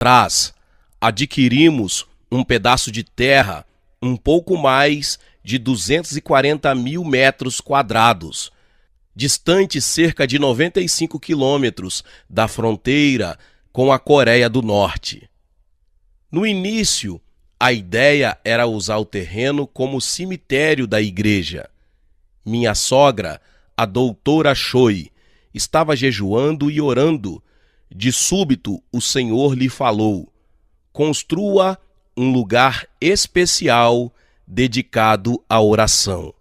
atrás, adquirimos um pedaço de terra um pouco mais de 240 mil metros quadrados, distante cerca de 95 quilômetros da fronteira com a Coreia do Norte. No início, a ideia era usar o terreno como cemitério da igreja. Minha sogra, a doutora Choi, estava jejuando e orando. De súbito, o Senhor lhe falou: construa um lugar especial dedicado à oração.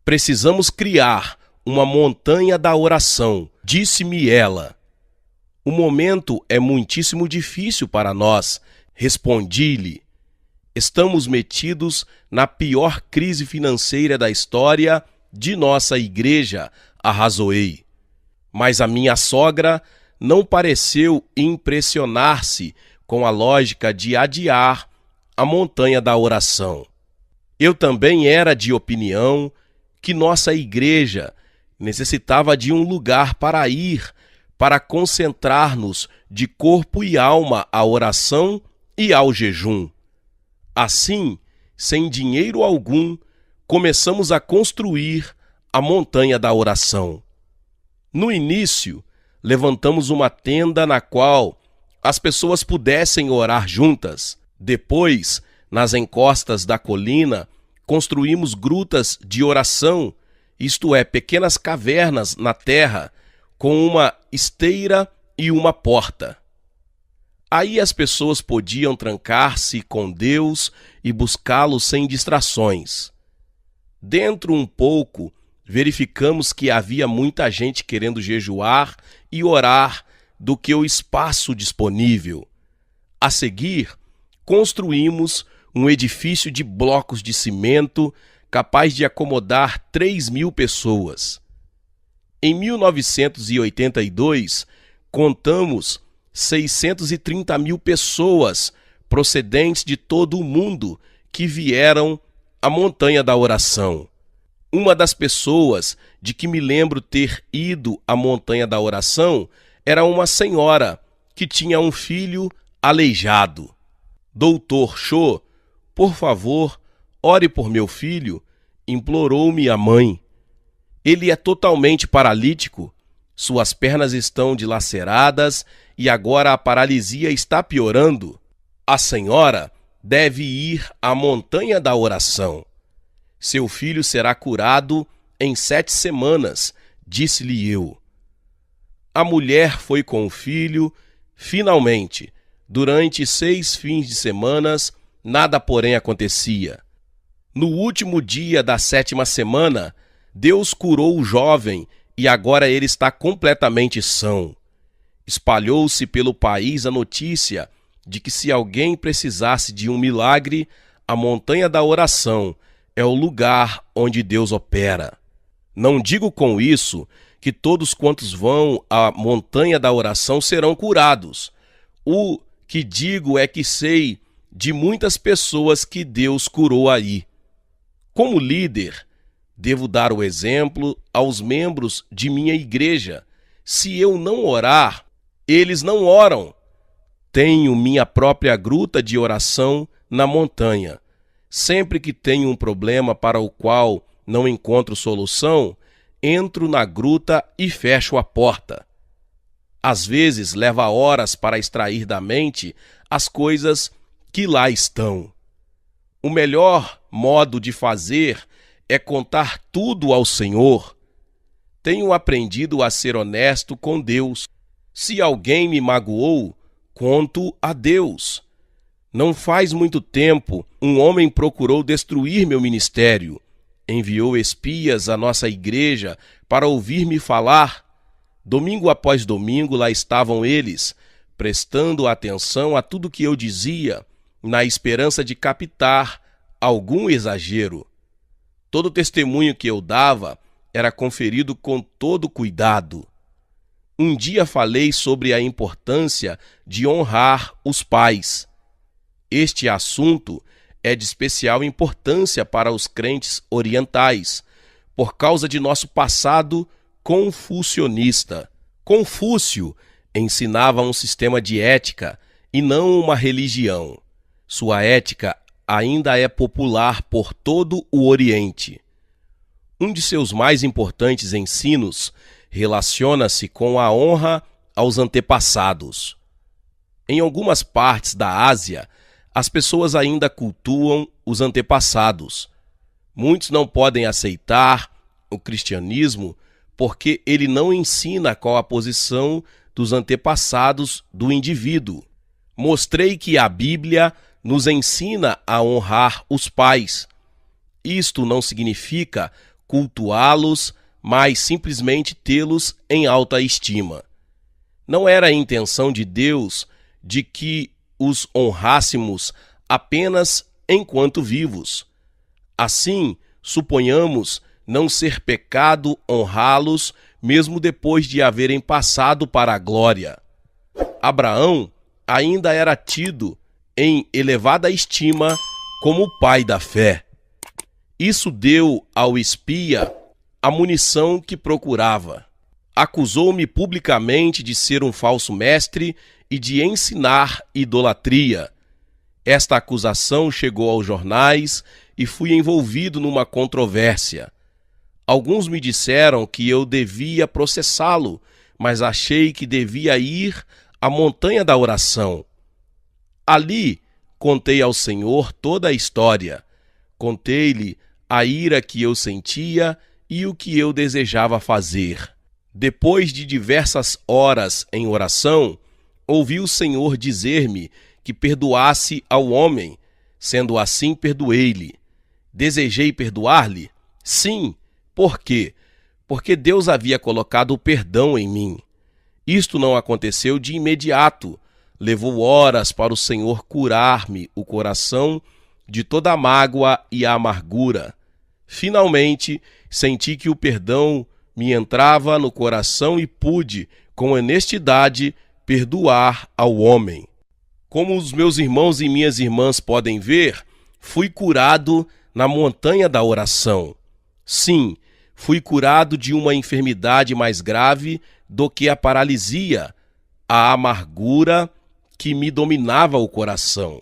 Precisamos criar uma montanha da oração, disse-me ela. O momento é muitíssimo difícil para nós, respondi-lhe. Estamos metidos na pior crise financeira da história de nossa igreja, arrazoei. Mas a minha sogra não pareceu impressionar-se com a lógica de adiar a montanha da oração. Eu também era de opinião que nossa igreja necessitava de um lugar para ir, para concentrar-nos de corpo e alma à oração e ao jejum. Assim, sem dinheiro algum, começamos a construir a montanha da oração. No início, levantamos uma tenda na qual as pessoas pudessem orar juntas. Depois, nas encostas da colina, construímos grutas de oração, isto é, pequenas cavernas na terra, com uma esteira e uma porta. Aí as pessoas podiam trancar-se com Deus e buscá-lo sem distrações. Dentro um pouco, verificamos que havia muita gente querendo jejuar e orar do que o espaço disponível. A seguir, construímos um edifício de blocos de cimento capaz de acomodar 3.000 pessoas. Em 1982, contamos 630 mil pessoas procedentes de todo o mundo que vieram à Montanha da Oração. Uma das pessoas de que me lembro ter ido à Montanha da Oração era uma senhora que tinha um filho aleijado. Doutor Cho, por favor, ore por meu filho, implorou-me a mãe. Ele é totalmente paralítico, suas pernas estão dilaceradas e agora a paralisia está piorando. A senhora deve ir à Montanha da Oração. Seu filho será curado em 7 semanas, disse-lhe eu. A mulher foi com o filho, finalmente. Durante 6 fins de semana, nada porém acontecia. No último dia da 7ª semana, Deus curou o jovem e agora ele está completamente são. Espalhou-se pelo país a notícia de que se alguém precisasse de um milagre, a Montanha da Oração é o lugar onde Deus opera. Não digo com isso que todos quantos vão à Montanha da Oração serão curados. O que digo é que sei de muitas pessoas que Deus curou aí. Como líder, devo dar o exemplo aos membros de minha igreja. Se eu não orar, eles não oram. Tenho minha própria gruta de oração na montanha. Sempre que tenho um problema para o qual não encontro solução, entro na gruta e fecho a porta. Às vezes leva horas para extrair da mente as coisas que lá estão. O melhor modo de fazer é contar tudo ao Senhor. Tenho aprendido a ser honesto com Deus. Se alguém me magoou, conto a Deus. Não faz muito tempo, um homem procurou destruir meu ministério. Enviou espias à nossa igreja para ouvir-me falar. Domingo após domingo lá estavam eles, prestando atenção a tudo que eu dizia, na esperança de captar algum exagero. Todo testemunho que eu dava era conferido com todo cuidado. Um dia falei sobre a importância de honrar os pais. Este assunto é de especial importância para os crentes orientais, por causa de nosso passado confucionista. Confúcio ensinava um sistema de ética e não uma religião. Sua ética ainda é popular por todo o Oriente. Um de seus mais importantes ensinos relaciona-se com a honra aos antepassados. Em algumas partes da Ásia, as pessoas ainda cultuam os antepassados. Muitos não podem aceitar o cristianismo porque ele não ensina qual a posição dos antepassados do indivíduo. Mostrei que a Bíblia nos ensina a honrar os pais. Isto não significa cultuá-los, mas simplesmente tê-los em alta estima. Não era a intenção de Deus de que os honrássemos apenas enquanto vivos. Assim, suponhamos não ser pecado honrá-los mesmo depois de haverem passado para a glória. Abraão ainda era tido em elevada estima como o pai da fé. Isso deu ao espia a munição que procurava. Acusou-me publicamente de ser um falso mestre e de ensinar idolatria. Esta acusação chegou aos jornais e fui envolvido numa controvérsia. Alguns me disseram que eu devia processá-lo, mas achei que devia ir à montanha da oração. Ali contei ao Senhor toda a história. Contei-lhe a ira que eu sentia e o que eu desejava fazer. Depois de diversas horas em oração, ouvi o Senhor dizer-me que perdoasse ao homem. Sendo assim, perdoei-lhe. Desejei perdoar-lhe? Sim. Por quê? Porque Deus havia colocado o perdão em mim. Isto não aconteceu de imediato. Levou horas para o Senhor curar-me o coração de toda a mágoa e a amargura. Finalmente, senti que o perdão me entrava no coração e pude, com honestidade, perdoar ao homem. Como os meus irmãos e minhas irmãs podem ver, fui curado na montanha da oração. Sim, fui curado de uma enfermidade mais grave do que a paralisia, a amargura que me dominava o coração.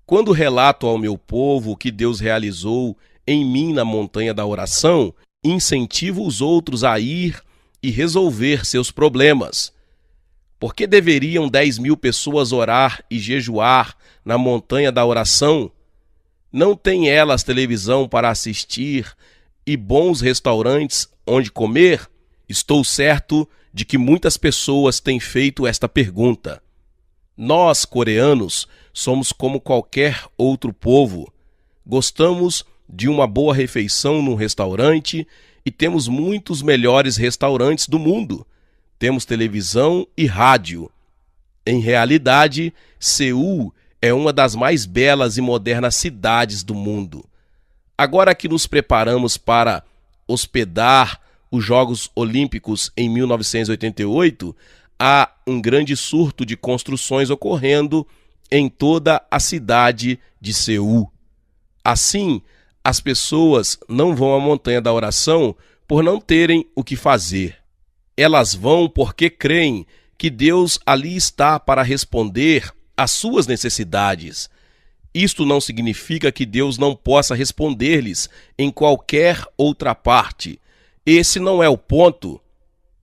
Quando relato ao meu povo o que Deus realizou em mim na montanha da oração, incentivo os outros a ir e resolver seus problemas. Por que deveriam 10.000 pessoas orar e jejuar na montanha da oração? Não têm elas televisão para assistir e bons restaurantes onde comer? Estou certo de que muitas pessoas têm feito esta pergunta. Nós, coreanos, somos como qualquer outro povo. Gostamos de uma boa refeição num restaurante e temos muitos melhores restaurantes do mundo. Temos televisão e rádio. Em realidade, Seul é uma das mais belas e modernas cidades do mundo. Agora que nos preparamos para hospedar os Jogos Olímpicos em 1988, há um grande surto de construções ocorrendo em toda a cidade de Seul. Assim, as pessoas não vão à montanha da oração por não terem o que fazer. Elas vão porque creem que Deus ali está para responder às suas necessidades. Isto não significa que Deus não possa responder-lhes em qualquer outra parte. Esse não é o ponto.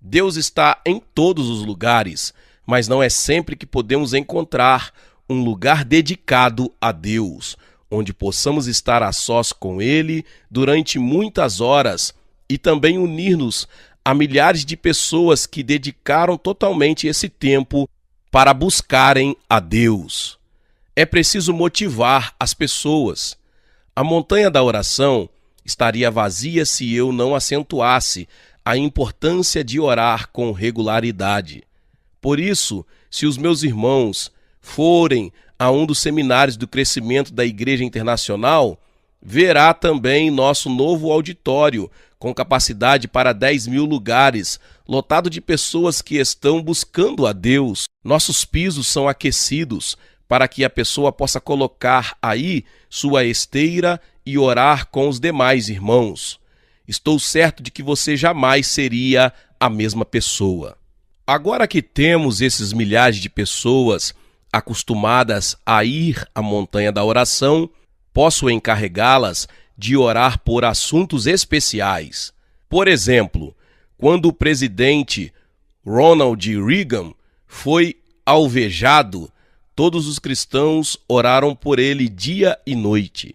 Deus está em todos os lugares, mas não é sempre que podemos encontrar um lugar dedicado a Deus, onde possamos estar a sós com Ele durante muitas horas e também unir-nos a milhares de pessoas que dedicaram totalmente esse tempo para buscarem a Deus. É preciso motivar as pessoas. A montanha da oração estaria vazia se eu não acentuasse a importância de orar com regularidade. Por isso, se os meus irmãos forem a um dos seminários do crescimento da Igreja Internacional, verá também nosso novo auditório, com capacidade para 10.000 lugares, lotado de pessoas que estão buscando a Deus. Nossos pisos são aquecidos para que a pessoa possa colocar aí sua esteira e orar com os demais irmãos. Estou certo de que você jamais seria a mesma pessoa. Agora que temos esses milhares de pessoas acostumadas a ir à montanha da oração, posso encarregá-las de orar por assuntos especiais. Por exemplo, quando o presidente Ronald Reagan foi alvejado, todos os cristãos oraram por ele dia e noite.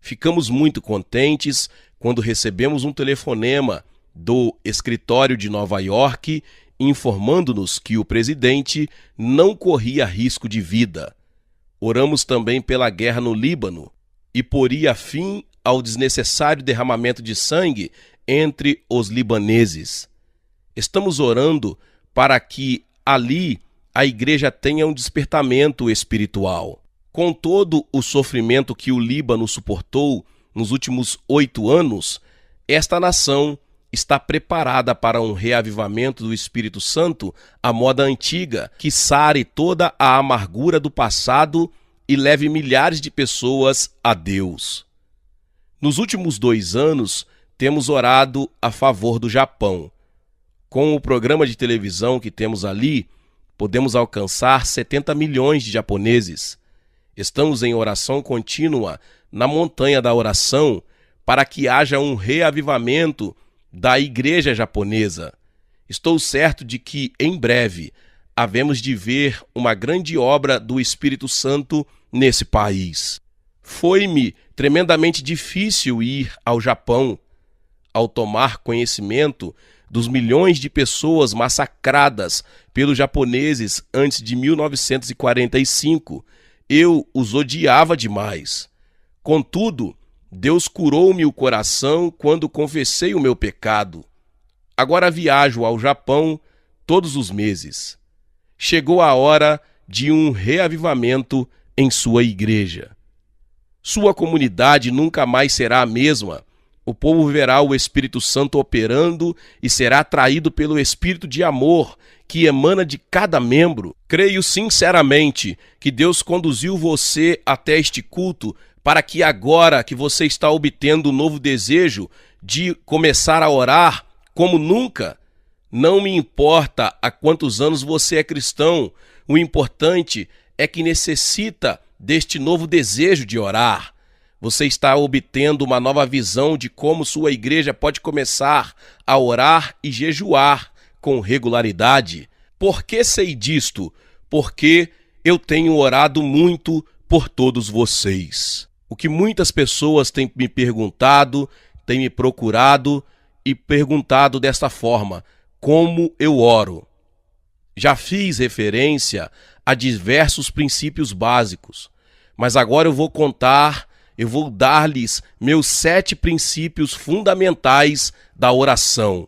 Ficamos muito contentes quando recebemos um telefonema do escritório de Nova York informando-nos que o presidente não corria risco de vida. Oramos também pela guerra no Líbano e poria fim ao desnecessário derramamento de sangue entre os libaneses. Estamos orando para que ali a igreja tenha um despertamento espiritual. Com todo o sofrimento que o Líbano suportou nos últimos 8 anos, esta nação está preparada para um reavivamento do Espírito Santo à moda antiga, que sare toda a amargura do passado e leve milhares de pessoas a Deus. Nos últimos 2 anos, temos orado a favor do Japão. Com o programa de televisão que temos ali, podemos alcançar 70 milhões de japoneses. Estamos em oração contínua na montanha da oração para que haja um reavivamento da igreja japonesa. Estou certo de que, em breve, havemos de ver uma grande obra do Espírito Santo nesse país. Foi-me tremendamente difícil ir ao Japão. Ao tomar conhecimento dos milhões de pessoas massacradas pelos japoneses antes de 1945, eu os odiava demais. Contudo, Deus curou-me o coração quando confessei o meu pecado. Agora viajo ao Japão todos os meses. Chegou a hora de um reavivamento em sua igreja. Sua comunidade nunca mais será a mesma. O povo verá o Espírito Santo operando e será atraído pelo Espírito de amor que emana de cada membro. Creio sinceramente que Deus conduziu você até este culto para que agora que você está obtendo um novo desejo de começar a orar como nunca, não me importa há quantos anos você é cristão, o importante é que necessita deste novo desejo de orar. Você está obtendo uma nova visão de como sua igreja pode começar a orar e jejuar com regularidade. Por que sei disto? Porque eu tenho orado muito por todos vocês. O que muitas pessoas têm me perguntado, têm me procurado e perguntado desta forma: como eu oro? Já fiz referência a diversos princípios básicos, mas agora eu vou dar-lhes meus 7 princípios fundamentais da oração.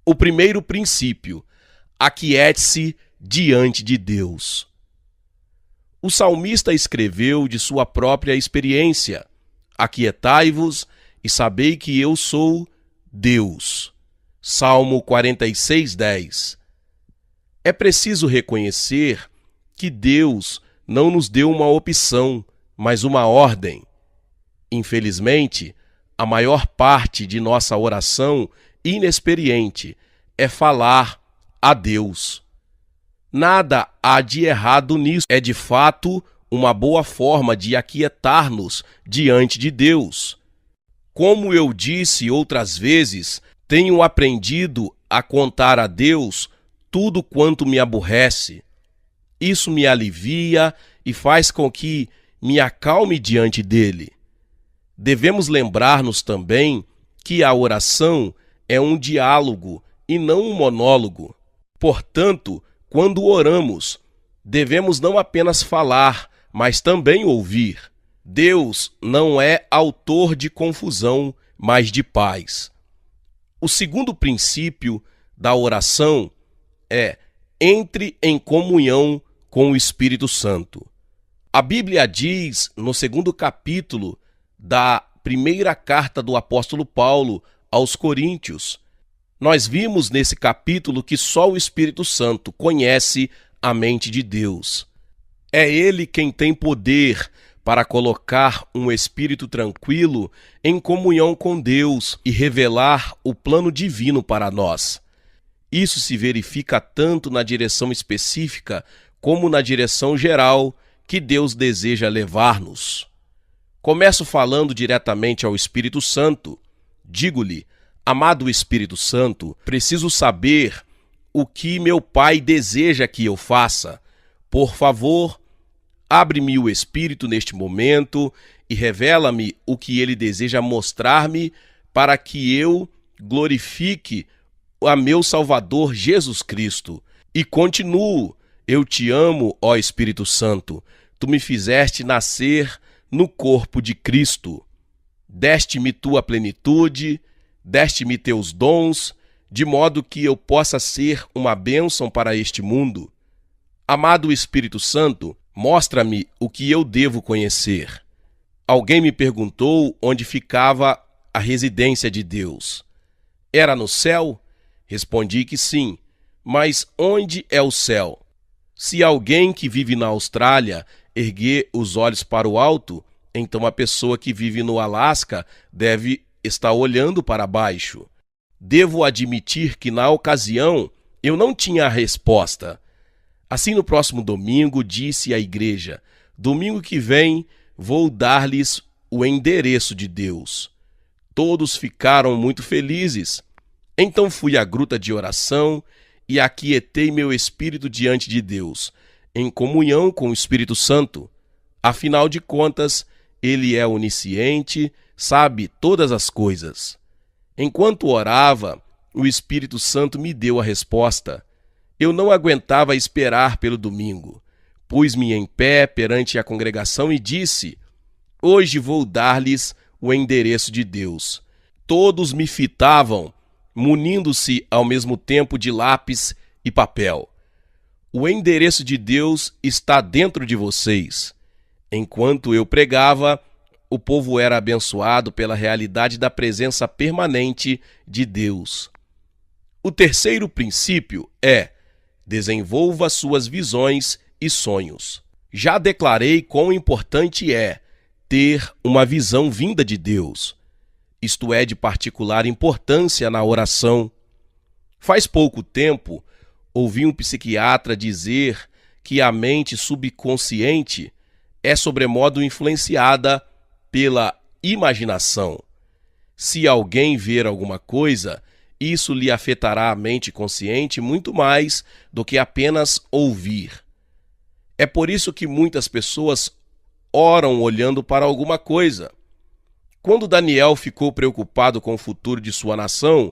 O primeiro princípio: aquiete-se diante de Deus. O salmista escreveu de sua própria experiência: aquietai-vos e sabei que eu sou Deus. Salmo 46:10. É preciso reconhecer que Deus não nos deu uma opção, mas uma ordem. Infelizmente, a maior parte de nossa oração inexperiente é falar a Deus. Nada há de errado nisso. É de fato uma boa forma de aquietar-nos diante de Deus. Como eu disse outras vezes, tenho aprendido a contar a Deus tudo quanto me aborrece. Isso me alivia e faz com que me acalme diante dele. Devemos lembrar-nos também que a oração é um diálogo e não um monólogo. Portanto, quando oramos, devemos não apenas falar, mas também ouvir. Deus não é autor de confusão, mas de paz. O segundo princípio da oração é: entre em comunhão com o Espírito Santo. A Bíblia diz, no 2º capítulo da primeira carta do apóstolo Paulo aos Coríntios, nós vimos nesse capítulo que só o Espírito Santo conhece a mente de Deus. É ele quem tem poder para colocar um espírito tranquilo em comunhão com Deus e revelar o plano divino para nós. Isso se verifica tanto na direção específica como na direção geral que Deus deseja levar-nos. Começo falando diretamente ao Espírito Santo. Digo-lhe: amado Espírito Santo, preciso saber o que meu Pai deseja que eu faça. Por favor, abre-me o Espírito neste momento e revela-me o que ele deseja mostrar-me para que eu glorifique a meu Salvador Jesus Cristo. E continuo: eu te amo, ó Espírito Santo. Tu me fizeste nascer no corpo de Cristo. Deste-me tua plenitude, deste-me teus dons, de modo que eu possa ser uma bênção para este mundo. Amado Espírito Santo, mostra-me o que eu devo conhecer. Alguém me perguntou onde ficava a residência de Deus. Era no céu? Respondi que sim. Mas onde é o céu? Se alguém que vive na Austrália erguer os olhos para o alto, então a pessoa que vive no Alasca deve estar olhando para baixo. Devo admitir que na ocasião eu não tinha a resposta. Assim, no próximo domingo, disse à igreja: domingo que vem vou dar-lhes o endereço de Deus. Todos ficaram muito felizes. Então fui à gruta de oração e aquietei meu espírito diante de Deus, em comunhão com o Espírito Santo. Afinal de contas, ele é onisciente, sabe todas as coisas. Enquanto orava, o Espírito Santo me deu a resposta. Eu não aguentava esperar pelo domingo. Pus-me em pé perante a congregação e disse: hoje vou dar-lhes o endereço de Deus. Todos me fitavam, munindo-se ao mesmo tempo de lápis e papel. O endereço de Deus está dentro de vocês. Enquanto eu pregava, o povo era abençoado pela realidade da presença permanente de Deus. O terceiro princípio é: desenvolva suas visões e sonhos. Já declarei quão importante é ter uma visão vinda de Deus. Isto é de particular importância na oração. Faz pouco tempo, ouvi um psiquiatra dizer que a mente subconsciente é sobremodo influenciada pela imaginação. Se alguém ver alguma coisa, isso lhe afetará a mente consciente muito mais do que apenas ouvir. É por isso que muitas pessoas oram olhando para alguma coisa. Quando Daniel ficou preocupado com o futuro de sua nação,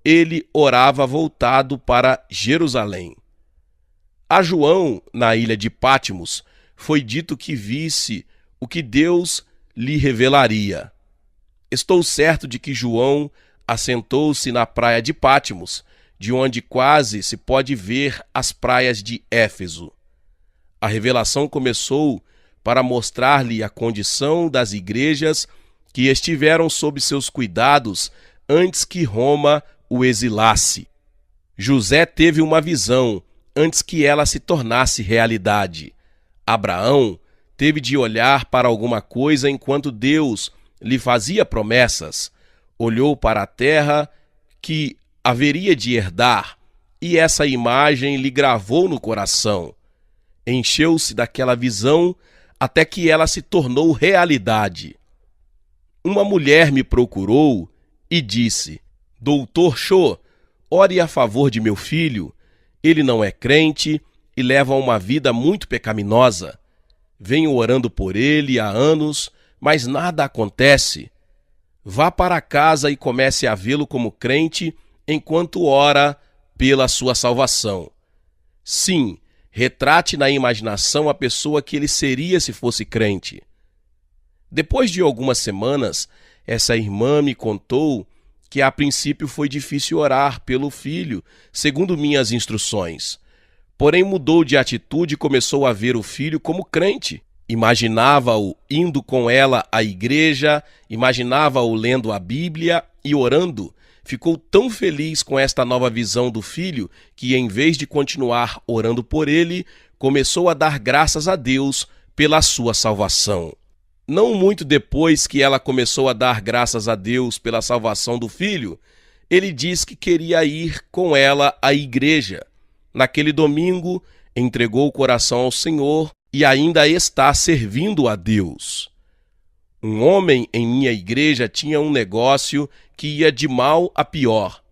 ele orava voltado para Jerusalém. A João, na ilha de Patmos, foi dito que visse o que Deus lhe revelaria. Estou certo de que João assentou-se na praia de Patmos, de onde quase se pode ver as praias de Éfeso. A revelação começou para mostrar-lhe a condição das igrejas que estiveram sob seus cuidados antes que Roma o exilasse. José teve uma visão antes que ela se tornasse realidade. Abraão teve de olhar para alguma coisa enquanto Deus lhe fazia promessas. Olhou para a terra que haveria de herdar, e essa imagem lhe gravou no coração. Encheu-se daquela visão até que ela se tornou realidade. Uma mulher me procurou e disse: Doutor Cho, ore a favor de meu filho. Ele não é crente e leva uma vida muito pecaminosa. Venho orando por ele há anos, mas nada acontece. Vá para casa e comece a vê-lo como crente enquanto ora pela sua salvação. Sim, retrate na imaginação a pessoa que ele seria se fosse crente. Depois de algumas semanas, essa irmã me contou que a princípio foi difícil orar pelo filho, segundo minhas instruções. Porém mudou de atitude e começou a ver o filho como crente. Imaginava-o indo com ela à igreja, imaginava-o lendo a Bíblia e orando. Ficou tão feliz com esta nova visão do filho que, em vez de continuar orando por ele, começou a dar graças a Deus pela sua salvação. Não muito depois que ela começou a dar graças a Deus pela salvação do filho, ele disse que queria ir com ela à igreja. Naquele domingo, entregou o coração ao Senhor e ainda está servindo a Deus. Um homem em minha igreja tinha um negócio que ia de mal a pior.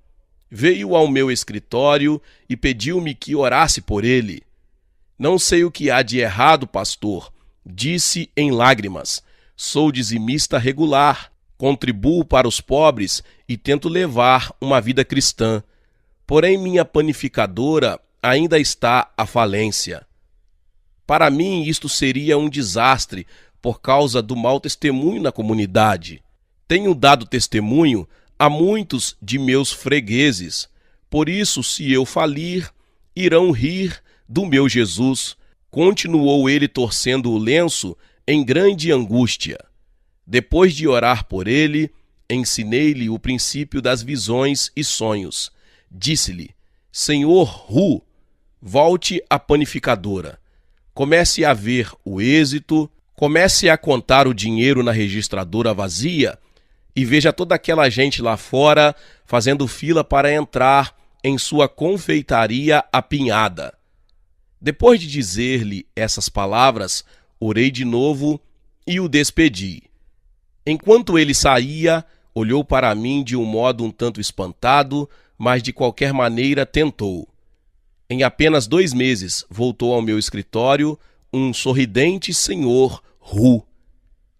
Veio ao meu escritório e pediu-me que orasse por ele. Não sei o que há de errado, pastor, disse em lágrimas. Sou dizimista regular, contribuo para os pobres e tento levar uma vida cristã. Porém, minha panificadora ainda está à falência. Para mim, isto seria um desastre por causa do mau testemunho na comunidade. Tenho dado testemunho a muitos de meus fregueses. Por isso, se eu falir, irão rir do meu Jesus. Continuou ele torcendo o lenço em grande angústia. Depois de orar por ele, ensinei-lhe o princípio das visões e sonhos. Disse-lhe: Senhor Hu, volte à panificadora. Comece a ver o êxito, comece a contar o dinheiro na registradora vazia e veja toda aquela gente lá fora fazendo fila para entrar em sua confeitaria apinhada. Depois de dizer-lhe essas palavras, orei de novo e o despedi. Enquanto ele saía, olhou para mim de um modo um tanto espantado, mas de qualquer maneira tentou. Em apenas 2 meses, voltou ao meu escritório um sorridente senhor Hu.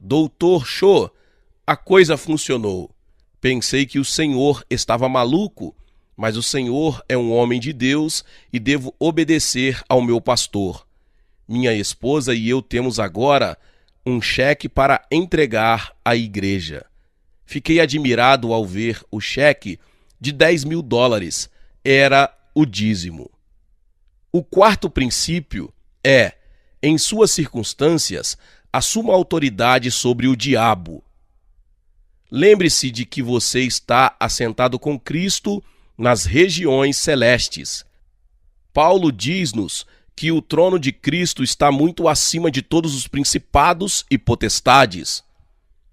Doutor Cho, a coisa funcionou. Pensei que o senhor estava maluco, mas o senhor é um homem de Deus e devo obedecer ao meu pastor. Minha esposa e eu temos agora um cheque para entregar à igreja. Fiquei admirado ao ver o cheque de $10.000. Era o dízimo. O quarto princípio é, em suas circunstâncias, assuma autoridade sobre o diabo. Lembre-se de que você está assentado com Cristo nas regiões celestes. Paulo diz-nos que o trono de Cristo está muito acima de todos os principados e potestades.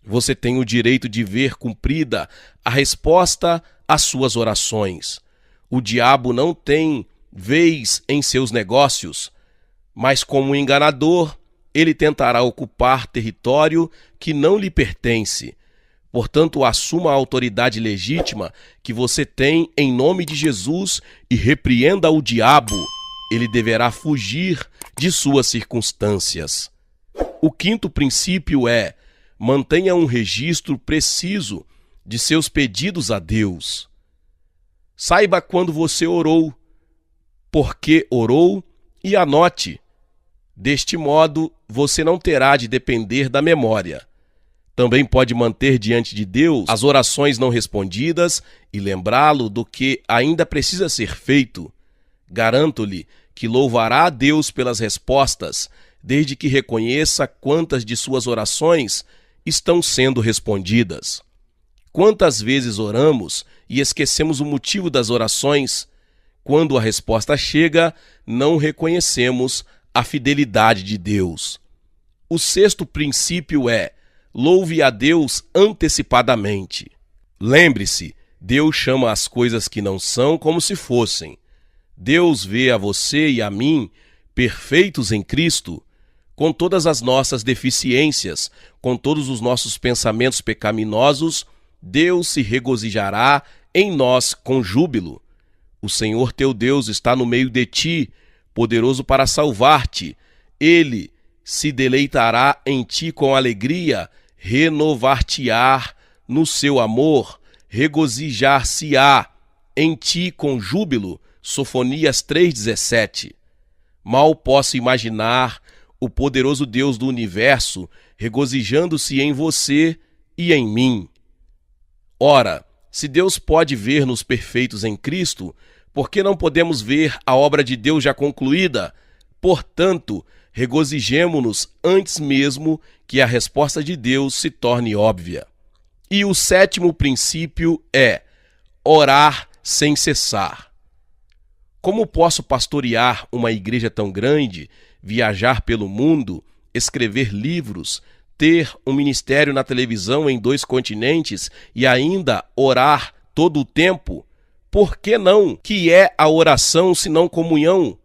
Você tem o direito de ver cumprida a resposta às suas orações. O diabo não tem vez em seus negócios, mas como enganador, ele tentará ocupar território que não lhe pertence. Portanto, assuma a autoridade legítima que você tem em nome de Jesus e repreenda o diabo. Ele deverá fugir de suas circunstâncias. O quinto princípio é: mantenha um registro preciso de seus pedidos a Deus. Saiba quando você orou, por que orou e anote. Deste modo, você não terá de depender da memória. Também pode manter diante de Deus as orações não respondidas e lembrá-lo do que ainda precisa ser feito. Garanto-lhe que louvará a Deus pelas respostas, desde que reconheça quantas de suas orações estão sendo respondidas. Quantas vezes oramos e esquecemos o motivo das orações? Quando a resposta chega, não reconhecemos a fidelidade de Deus. O sexto princípio é: louve a Deus antecipadamente. Lembre-se, Deus chama as coisas que não são como se fossem. Deus vê a você e a mim perfeitos em Cristo, com todas as nossas deficiências, com todos os nossos pensamentos pecaminosos. Deus se regozijará em nós com júbilo. O Senhor teu Deus está no meio de ti, poderoso para salvar-te. Ele se deleitará em ti com alegria, renovar-te-á no seu amor, regozijar-se-á em ti com júbilo. Sofonias 3,17. Mal posso imaginar o poderoso Deus do universo regozijando-se em você e em mim. Ora, se Deus pode ver-nos perfeitos em Cristo, por que não podemos ver a obra de Deus já concluída? Portanto, regozijemo-nos antes mesmo que a resposta de Deus se torne óbvia. E o sétimo princípio é orar sem cessar. Como posso pastorear uma igreja tão grande, viajar pelo mundo, escrever livros, ter um ministério na televisão em 2 continentes e ainda orar todo o tempo? Por que não? Que é a oração senão comunhão?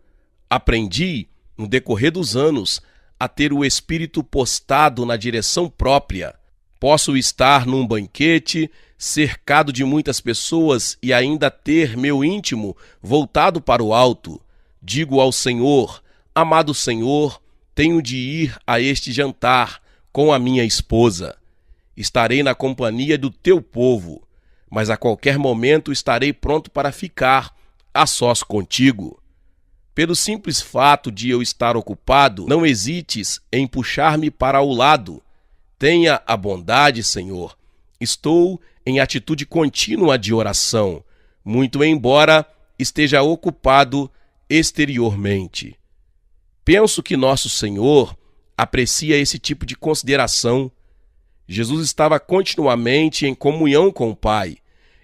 Aprendi, no decorrer dos anos, a ter o espírito postado na direção própria. Posso estar num banquete, cercado de muitas pessoas e ainda ter meu íntimo voltado para o alto. Digo ao Senhor: amado Senhor, tenho de ir a este jantar com a minha esposa. Estarei na companhia do teu povo, mas a qualquer momento estarei pronto para ficar a sós contigo. Pelo simples fato de eu estar ocupado, não hesites em puxar-me para o lado. Tenha a bondade, Senhor. Estou em atitude contínua de oração, muito embora esteja ocupado exteriormente. Penso que nosso Senhor aprecia esse tipo de consideração. Jesus estava continuamente em comunhão com o Pai.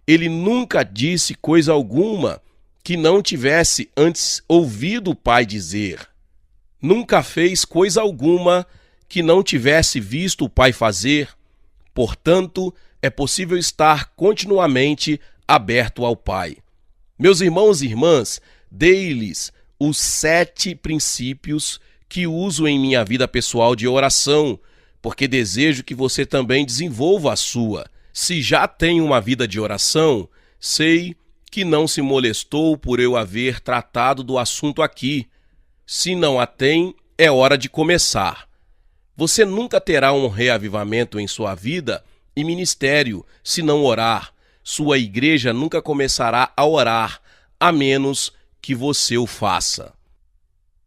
Ele nunca disse coisa alguma que não tivesse antes ouvido o Pai dizer. Nunca fez coisa alguma que não tivesse visto o Pai fazer. Portanto, é possível estar continuamente aberto ao Pai. Meus irmãos e irmãs, dei-lhes os 7 princípios que uso em minha vida pessoal de oração, porque desejo que você também desenvolva a sua. Se já tem uma vida de oração, sei que não se molestou por eu haver tratado do assunto aqui. Se não a tem, é hora de começar. Você nunca terá um reavivamento em sua vida e ministério se não orar. Sua igreja nunca começará a orar, a menos que você o faça.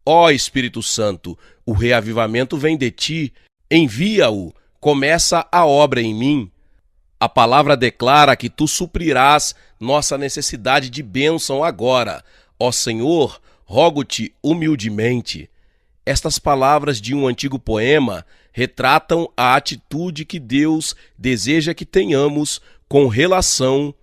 Ó Espírito Santo, o reavivamento vem de ti, envia-o, começa a obra em mim. A palavra declara que tu suprirás nossa necessidade de bênção agora. Ó Senhor, rogo-te humildemente. Estas palavras de um antigo poema retratam a atitude que Deus deseja que tenhamos com relação